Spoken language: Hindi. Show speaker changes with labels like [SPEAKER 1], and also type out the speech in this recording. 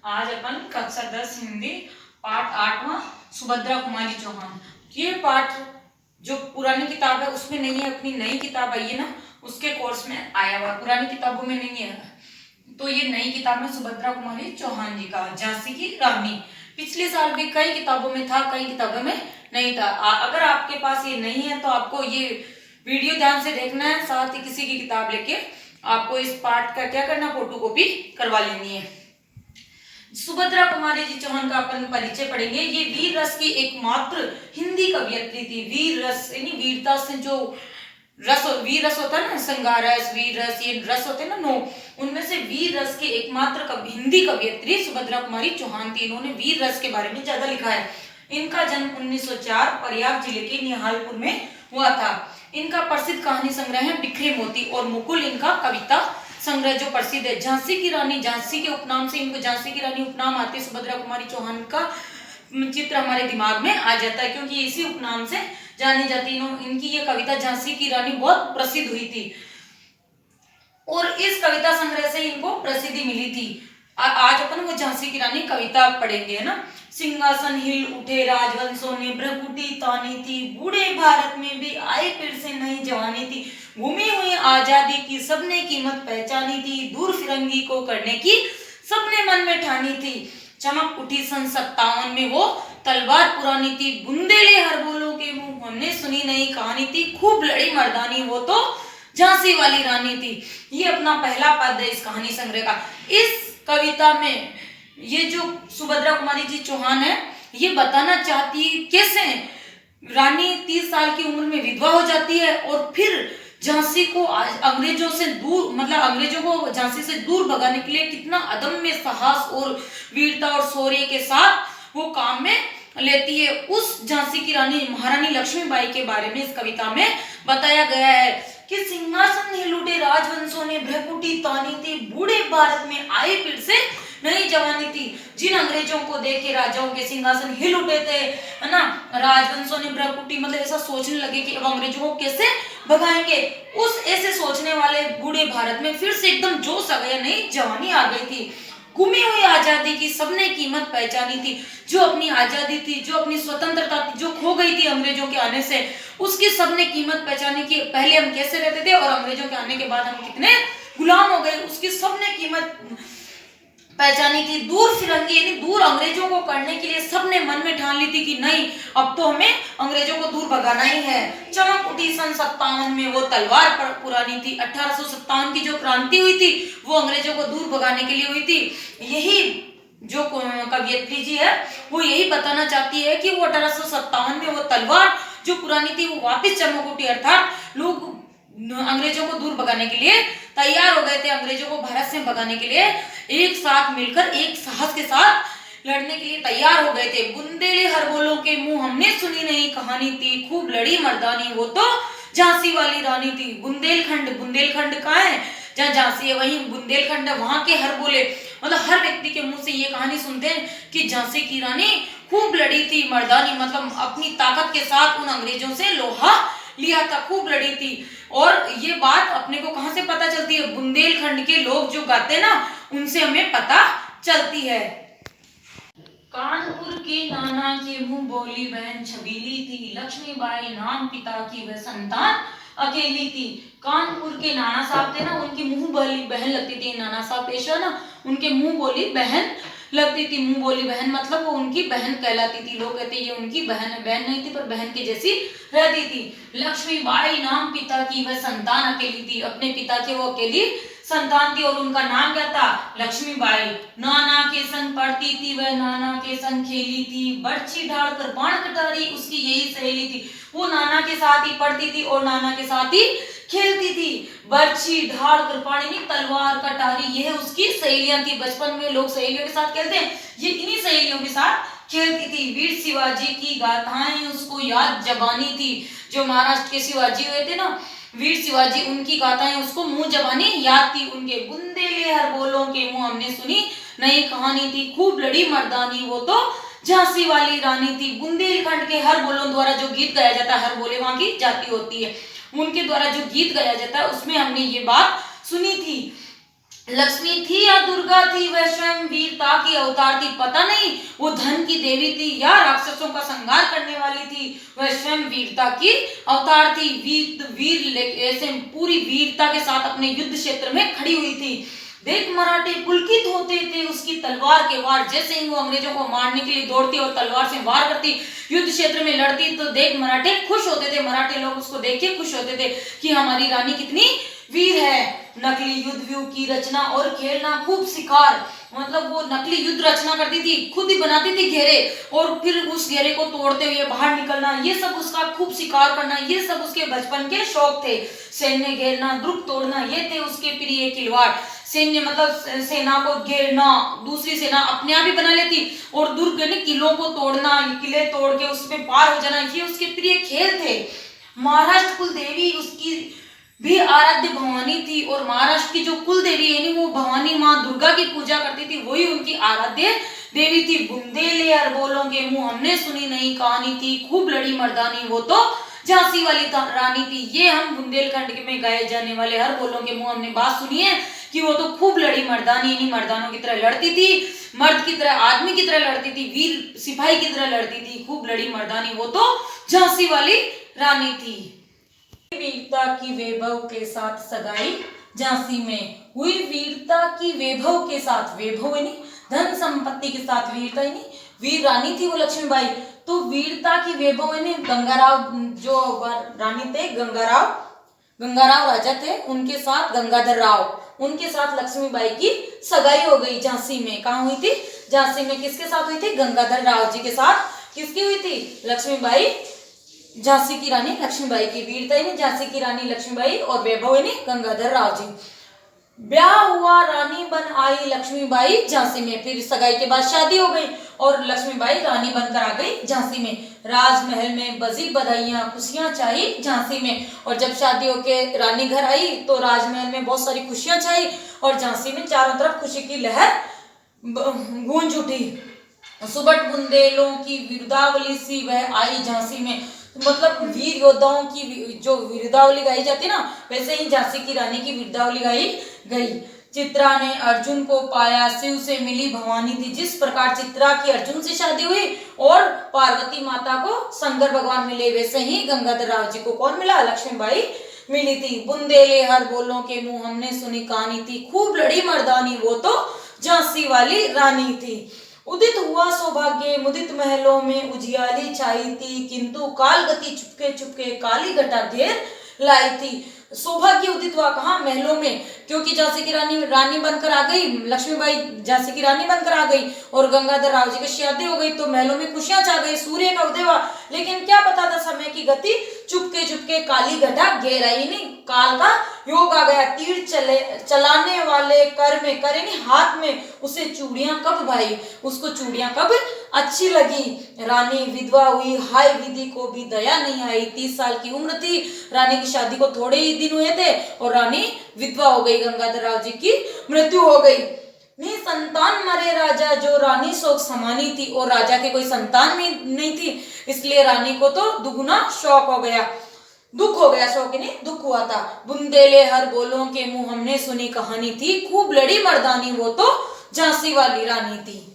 [SPEAKER 1] आज अपन कक्षा 10 हिंदी पाठ 8वां सुभद्रा कुमारी चौहान। ये पाठ जो पुरानी किताब है उसमें नहीं है, अपनी नई किताब आई है ना, उसके कोर्स में आया हुआ, पुरानी किताबों में नहीं है। तो ये नई किताब में सुभद्रा कुमारी चौहान जी का झांसी की रानी। पिछले साल भी कई किताबों में था, कई किताबों में नहीं था। अगर आपके पास ये नहीं है तो आपको ये वीडियो ध्यान से देखना है, साथ ही किसी की किताब लेके आपको इस पाठ का क्या करना, फोटो कॉपी करवा लेनी है। सुभद्रा कुमारी जी चौहान का अपन परिचय पढ़ेंगे। ये वीर रस की एकमात्र हिंदी कवयित्री थी। वीर रस यानी वीरता से जो रस, वीर रस होता है ना, श्रृंगार रस, वीर रस, ये रस होते हैं ना, नो, उनमें से वीर रस की एकमात्र हिंदी कवयित्री सुभद्रा कुमारी चौहान थी। इन्होंने वीर रस के बारे में ज्यादा लिखा है। इनका जन्म 1904 प्रयाग जिले के निहालपुर में हुआ था। इनका प्रसिद्ध कहानी संग्रह है बिखरे मोती और मुकुल, इनका कविता संग्रह जो प्रसिद्ध है। झांसी की रानी, झांसी के उपनाम से इनको झांसी की रानी उपनाम आते, सुभद्रा कुमारी चौहान का चित्र हमारे दिमाग में आ जाता है क्योंकि इसी उपनाम से जानी जाती है। इनकी ये कविता झांसी की रानी बहुत प्रसिद्ध हुई थी और इस कविता संग्रह से इनको प्रसिद्धि मिली थी। आज अपन वो झांसी की रानी कविता पढ़ेंगे, है ना। सिंहासन हिल उठे राजवंशों ने, भ्रकुटी तानी थी, बूढ़े भारत में भी आए फिर से नई जवानी थी। घूमी हुई आजादी की सबने कीमत पहचानी थी, दूर फिरंगी को करने की सबने मन में ठानी थी। चमक उठी सन 57 में वो तलवार पुरानी थी, बुंदेले हर बोलों के मुंह हमने सुनी नई कहानी थी। खूब लड़ी मर्दानी वो तो झांसी वाली रानी थी। ये अपना पहला पद है इस कहानी संग्रह का। इस कविता में ये जो सुभद्रा कुमारी जी चौहान है, ये बताना चाहती है कैसे रानी 30 साल की उम्र में विधवा हो जाती है और फिर झांसी को अंग्रेजों से दूर, मतलब अंग्रेजों को झांसी से दूर भगाने के लिए कितना अदम्य साहस और वीरता और शौर्य के साथ वो काम में लेती है। उस झांसी की रानी महारानी लक्ष्मीबाई के बारे में इस कविता में बताया गया है कि सिंहासन हिल उठे राजवंशों ने, भ्रकुटी तानी थी, बूढ़े भारत में आए फिर से नई जवानी थी। जिन अंग्रेजों को देख के राजाओं के सिंहासन हिल उठे थे, है ना, राजवंशों ने भ्रकुटी, मतलब ऐसा सोचने लगे कि अब अंग्रेजों को कैसे भगाएंगे। उस ऐसे सोचने वाले बूढ़े भारत में फिर से एकदम जोश आ गया, नई जवानी आ गई थी। गुमी हुई आजादी की सबने कीमत पहचानी थी। जो अपनी आजादी थी, जो अपनी स्वतंत्रता थी, जो खो गई थी अंग्रेजों के आने से, उसकी सबने कीमत पहचानी कि पहले हम कैसे रहते थे और अंग्रेजों के आने के बाद हम कितने गुलाम हो गए, उसकी सबने कीमत पहचानी थी। दूर फिरंगी यानी दूर अंग्रेजों को करने के लिए सबने मन में ठान ली थी कि नहीं, अब तो हमें अंग्रेजों को दूर भगाना ही है। चमक उठी सन 57 में वो तलवार पुरानी थी। 1857 की जो क्रांति हुई थी वो अंग्रेजों को दूर भगाने के लिए हुई थी। यही जो कवयित्री जी है वो यही बताना चाहती है कि वो 1857 में वो तलवार जो पुरानी थी वो वापस चमक उठी, अर्थात लोग अंग्रेजों को दूर भगाने के लिए तैयार हो गए थे। अंग्रेजों को भारत से भगाने के लिए एक साथ मिलकर, एक साहस के साथ लड़ने के लिए तैयार हो गए थे। बुंदेले हर बोलों के मुंह हमने सुनी नहीं कहानी थी, खूब लड़ी मर्दानी वो तो झांसी वाली रानी थी। बुंदेलखंड, बुंदेलखंड कहाँ है, जहाँ झांसी है वहीं बुंदेलखंड है। वहां के हर बोले, मतलब हर व्यक्ति के मुंह से ये कहानी सुनते हैं कि झांसी की रानी खूब लड़ी थी मर्दानी, मतलब अपनी ताकत के साथ उन अंग्रेजों से लोहा लिया था, खूब लड़ी थी। और ये बात अपने को कहां से पता चलती है, बुंदेलखंड के लोग जो गाते ना उनसे हमें पता चलती है। कानपुर के नाना के मुंह बोली बहन छबीली थी, लक्ष्मीबाई नाम पिता की वह संतान अकेली थी। कानपुर के नाना साहब थे ना, उनकी मुंह बोली बहन लगती थी। नाना साहब पेशवा ना, उनके मुंह बोली बहन लगती थी। मुंह बोली बहन मतलब वो उनकी बहन कहलाती थी। लोग कहते ये उनकी बहन है, बहन नहीं थी पर बहन की जैसी रहती थी। लक्ष्मीबाई नाम पिता की वह संतान अकेली थी, अपने पिता के वो अकेली संतान थी और उनका नाम क्या था, लक्ष्मीबाई। नाना के संग पढ़ती थी वह, नाना के संग खेली थी, बर्छी ढाल कर बाण कटारी उसकी यही सहेली थी। वो नाना के साथ ही पढ़ती थी और नाना के साथ ही खेलती थी। बर्छी ढाल कृपाणी तलवार कटारी, यह उसकी सहेलियां थी। बचपन में लोग सहेलियों के साथ खेलते हैं, ये इन्हीं सहेलियों के साथ खेलती थी। वीर शिवाजी की गाथाएं उसको याद जबानी थी। जो महाराष्ट्र के शिवाजी हुए थे ना, वीर शिवाजी, उनकी गाथाएं उसको मुंह जबानी याद थी। उनके बुंदेले हर बोलों के मुंह हमने सुनी नई कहानी थी, खूब लड़ी मर्दानी वो तो झांसी वाली रानी थी। बुंदेलखंड के हर बोलों द्वारा जो गीत गाया जाता है, हर बोले वहां की जाति होती है, उनके द्वारा जो गीत गाया जाता है उसमें हमने ये बात सुनी थी। लक्ष्मी थी या दुर्गा थी, वह स्वयं वीरता की अवतार थी, पता नहीं वो धन की देवी थी या राक्षसों का संहार करने वाली थी, वह स्वयं वीरता की अवतार थी। वीर ऐसे पूरी वीरता के साथ अपने युद्ध क्षेत्र में खड़ी हुई थी। देख मराठे पुलकित होते थे उसकी तलवार के वार, जैसे ही वो अंग्रेजों को मारने के लिए दौड़ती और तलवार से वार करती, युद्ध क्षेत्र में लड़ती, तो देख मराठे खुश होते थे। मराठे लोग उसको देख के खुश होते थे कि हमारी रानी कितनी वीर है। नकली युद्ध व्यू की रचना और खेलना खूब शिकार, मतलब वो नकली युद्ध रचना करती थी, खुद ही बनाती थी घेरे और फिर उस घेरे को तोड़ते हुए बाहर निकलना, ये सब उसका खूब शिकार करना, ये सब उसके बचपन के शौक थे। सैन्य घेरना, दुर्ग तोड़ना, ये थे उसके प्रिय खिलवाड़। सैन्य मतलब सेना को घेरना, दूसरी सेना अपने आप ही बना लेती, और दुर्ग ने किलों को तोड़ना, किले तोड़ के उस पर पार हो जाना, ये उसके प्रिय खेल थे। महाराष्ट्र कुल देवी उसकी भी आराध्य भवानी थी, और महाराष्ट्र की जो कुल देवी है वो भवानी माँ दुर्गा की पूजा करती थी, वही उनकी आराध्य देवी थी। बुंदेले अरबोलों के मुंह हमने सुनी नहीं कहानी थी, खूब लड़ी मर्दानी वो तो झांसी वाली रानी थी। ये हम बुंदेलखंड में गाए जाने वाले हर बोलों के मुंह हमने बात सुनी है कि वो तो खूब लड़ी मर्दानी, यानी मर्दानों की तरह लड़ती थी, मर्द की तरह, आदमी की तरह लड़ती थी, वीर सिपाही की तरह लड़ती थी, खूब लड़ी मर्दानी वो तो झांसी वाली रानी थी। वीरता की वैभव के साथ सगाई झांसी में हुई, वीरता की वैभव के साथ, वैभव यानी धन संपत्ति के साथ, वीरता यानी वीर रानी थी वो लक्ष्मीबाई, तो वीरता की वैभव यानी गंगाराव जो रानी थे, गंगाराव राजा थे, उनके साथ गंगाधर राव, उनके साथ लक्ष्मीबाई की सगाई हो गई झांसी में। कहाँ हुई थी? झांसी में। किसके साथ हुई थी? गंगाधर राव जी के साथ। किसकी हुई थी? लक्ष्मीबाई, झांसी की रानी लक्ष्मीबाई की। वीरता यानी झांसी की रानी लक्ष्मीबाई और वैभव यानी गंगाधर राव जी। ब्याह हुआ, रानी बन आई लक्ष्मीबाई झांसी में। फिर सगाई के बाद शादी हो गई और लक्ष्मीबाई रानी बनकर आ गई झांसी में। राजमहल में बजी बधाइयां, खुशियां छाई झांसी में। और जब शादी होके रानी घर आई तो राजमहल में बहुत सारी खुशियां छाई और झांसी में चारों तरफ खुशी की लहर गूंज उठी। सुबट बुंदेलों की वीरदावली सी वह आई झांसी में। मतलब वीर योद्धाओं की जो वीरदावली गाई जाती ना, वैसे ही झांसी की रानी की वीरदावली गाई गई। चित्रा ने अर्जुन को पाया, शिव से मिली भवानी थी। जिस प्रकार चित्रा की अर्जुन से शादी हुई और पार्वती माता को शंकर भगवान मिले, वैसे ही गंगाधर राव जी को कौन मिला? लक्ष्मीबाई मिली थी। बुंदेले हर बोलों के मुंह हमने सुनी कहानी थी, खूब लड़ी मर्दानी वो तो झांसी वाली रानी थी। उदित हुआ सौभाग्य, मुदित महलों में उजियाली छाई थी, किंतु काल गति चुपके चुपके काली घटा घेर लाई थी। सौभाग्य उदित हुआ कहाँ? महलों में, क्योंकि झांसी की रानी बनकर आ गई, लक्ष्मीबाई झांसी की रानी बनकर आ गई और गंगाधर राव जी की शादी हो गई, तो महलों में खुशियां छा गई, सूर्य का उदय हुआ। लेकिन क्या पता था समय की गति चुपके चुपके काली घटा घेर आई, नहीं काल का योग आ गया। तीर चलाने वाले कर में, करे नहीं हाथ में, उसे चूड़ियां कब भाई, उसको चूड़ियां कब अच्छी लगी। रानी विधवा हुई, हाय विधि को भी दया नहीं आई। 30 साल की उम्र थी, रानी की शादी को थोड़े ही दिन हुए थे और रानी विधवा हो गई, गंगाधर राव जी की मृत्यु हो गई। नहीं संतान मरे राजा, जो रानी शोक समानी थी, और राजा के कोई संतान भी नहीं थी, इसलिए रानी को तो दुगुना शौक हो गया, दुख हो गया, शौक नहीं दुख हुआ था। बुंदेले हर बोलों के मुंह हमने सुनी कहानी थी, खूब लड़ी मर्दानी वो तो झांसी वाली रानी थी।